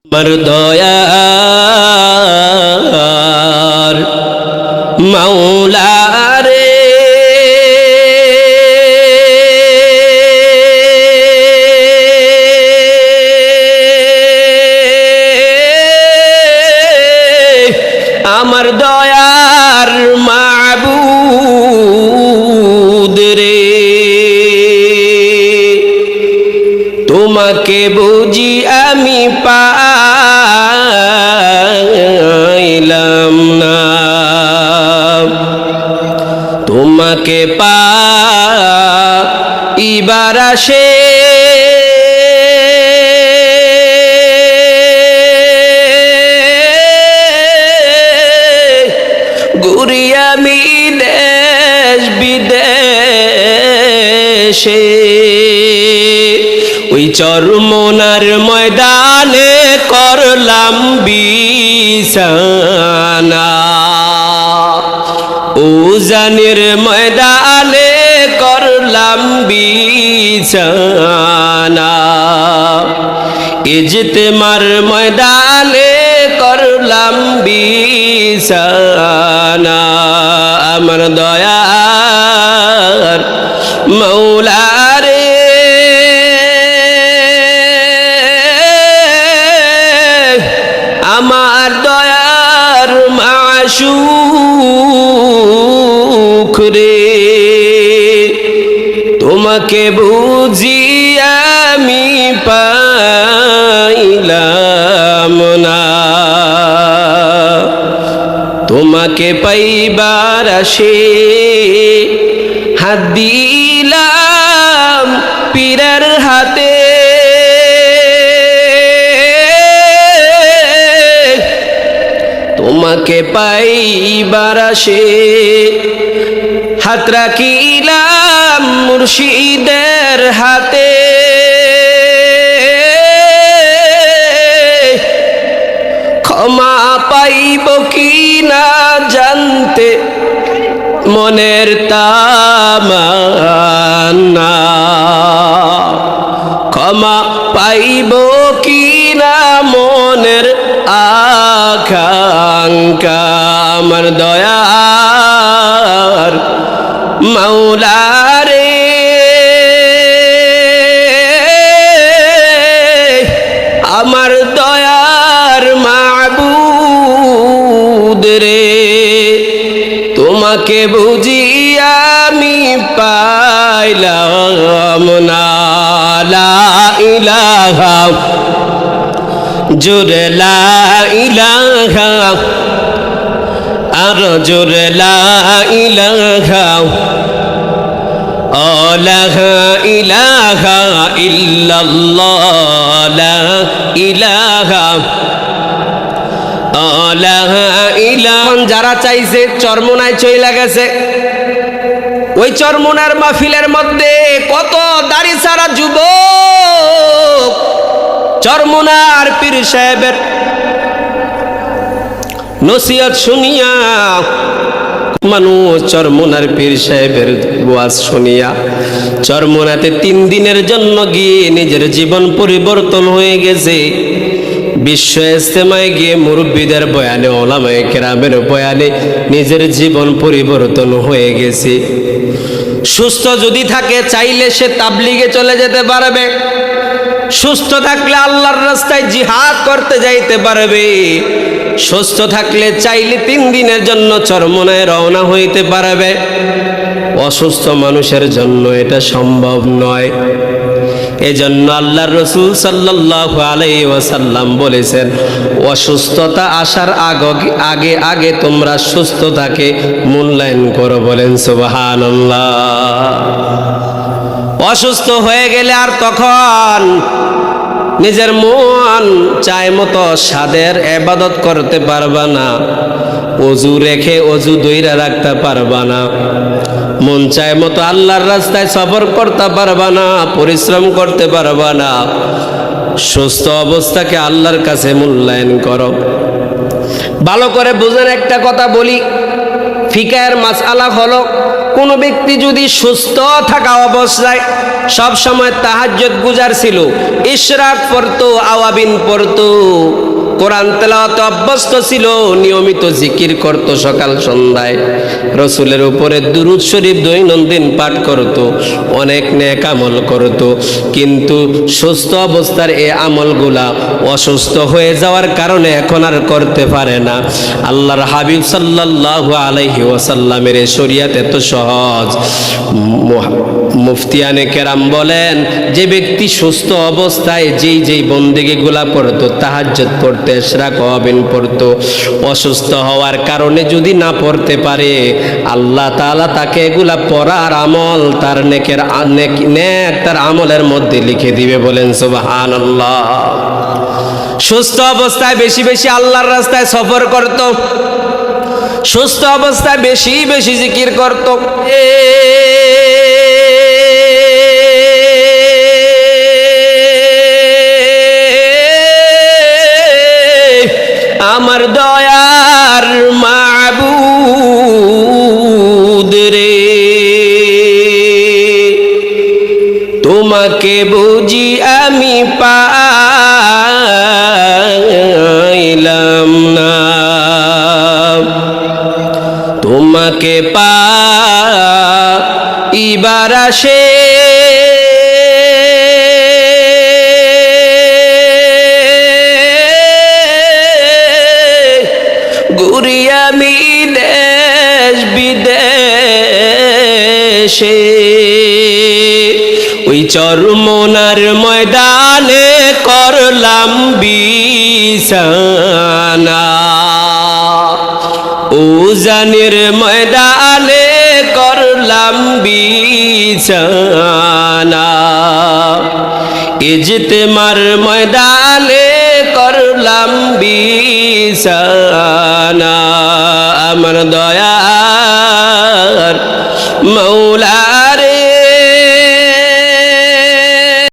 আমার দয়ার মাওলা রে আমার দয়ার মাবুদ রে তোমাকে বুঝি আমি পাইলাম না, তোমাকে পাইবার আসে ঘুরি আমি দেশ বিদেশে। ওই চরমনার ময়দানে করলাম বিছানা, উজানের ময়দানে করলাম বিছানা, ইজতেমার ময়দানে করলাম বিছানা। আমার দয়ার মাওলা রে আমার দয়ার মাশূক রে তোমাকে বুঝি আমি পাইলাম না, তোমাকে পাইবার আসে হাত দিলাম পীরের হাতে, তোমাকে পাইবার আসে হাত রাখিলাম মুর্শিদের হাতে। ক্ষমা পাইব কি না জানতে মনের তামান্না, ক্ষমা পাইব কি না মনের আকাঙ্ক্ষা। আমার দয়ার মাওলা রে আমার দয়ার মাবুদ রে তোমাকে বুঝি আমি পাইলাম না। লা ইলাহা জোরে লা ইলাহা আর জোরে লা ইলাহা লা ইলাহা ইল্লাল্লাহ লা ইলাহা লা ইলাহা। যারা চাইছে চরমোনায় চইলা গেছে, ওই চরমোনার মাহফিলের মধ্যে কত দাড়ি ছাড়া যুবক চরমোনার পীর সাহেবের নসিহত শুনিয়া, মানুষ চরমোনার পীর সাহেবের ওয়াজ শুনিয়া চরমোনাতে 3 দিনের জন্য গিয়ে নিজের জীবন পরিবর্তন হয়ে গেছে। বিশ্ব ইজতেমায় গিয়ে মুরব্বীদের বয়ানে, ওলামায়ে কেরামের বয়ানে নিজের জীবন পরিবর্তন হয়ে গেছে। সুস্থ যদি থাকে চাইলে সে তাবলিগে চলে যেতে পারবে, সুস্থ থাকলে আল্লাহর রাস্তায় জিহাদ করতে যাইতে পারবে, সুস্থ থাকলে চাইলে 3 দিনের জন্য চরমোনায় রওনা হইতে পারবে। অসুস্থ মানুষের জন্য এটা সম্ভব নয়। এজন্য আল্লাহর রাসূল সাল্লাল্লাহু আলাইহি ওয়াসাল্লাম বলেছেন, অসুস্থতা আসার আগে আগে তোমরা সুস্থতাকে মূল্যায়ন করো। বলেন সুবহানাল্লাহ। অসুস্থ হয়ে গেলে আর তখন নিজের মন চায় মতো সাদের ইবাদত করতে পারবা না, ওযু রেখে ওযু ধইরা রাখতে পারবা না, মন চায় মতো আল্লাহর রাস্তায় সফর করতে পারবা না, পরিশ্রম করতে পারবা না। সুস্থ অবস্থাকে আল্লাহর কাছে মূল্যায়ন করো। ভালো করে বুঝেন, একটা কথা বলি, ফিকাহের মাসআলা হলো কোনো ব্যক্তি যদি সুস্থ থাকা অবস্থায় সব সময় তাহাজ্জুদ গুজার ছিল, ইশরাক পড়তো, আওয়াবিন পড়তো, কোরআন তেলাওয়াতে অভ্যস্ত ছিল, নিয়মিত জিকির করত সকাল সন্ধ্যায়, রসুলের উপরে দুরূদ শরীফ দৈনন্দিন পাঠ করত, অনেক নেক আমল করত, কিন্তু সুস্থ অবস্থার এই আমলগুলা অসুস্থ হয়ে যাওয়ার কারণে এখন আর করতে পারে না। আল্লাহর হাবিব সাল্লাল্লাহু আলাইহি ওয়াসাল্লামের এই শরীয়ত এত সহজ। মুফতিয়ানে কেরাম বলেন, যে ব্যক্তি সুস্থ অবস্থায় যেই বন্দেগিগুলা পড়তো, তাহাজ্জুদ পড়তো, ইশরাক আওয়াবিন পড়তো, অসুস্থ হওয়ার কারণে যদি না পড়তে পারে, আল্লাহ তাআলা তাকে এগুলা পড়ার আমল তার নেকের তার আমলের মধ্যে লিখে দিবে। বলেন সুবহানাল্লাহ। সুস্থ অবস্থায় বেশি বেশি আল্লাহর রাস্তায় সফর করত, সুস্থ অবস্থায় বেশি বেশি জিকির করত। আমার দয়ার মাবুদ রে, তোমাকে বুঝি আমি পাইলাম না, তোমাকে পাইবার আসে ঘুরি আমি দেশ বিদেশে, ওই চরমনার ময়দানে করলাম বিছানা, উজানের ময়দানে করলাম বিছানা, ইজতেমার ময়দানে করলাম বিছানা। আমার দয়ার মৌলা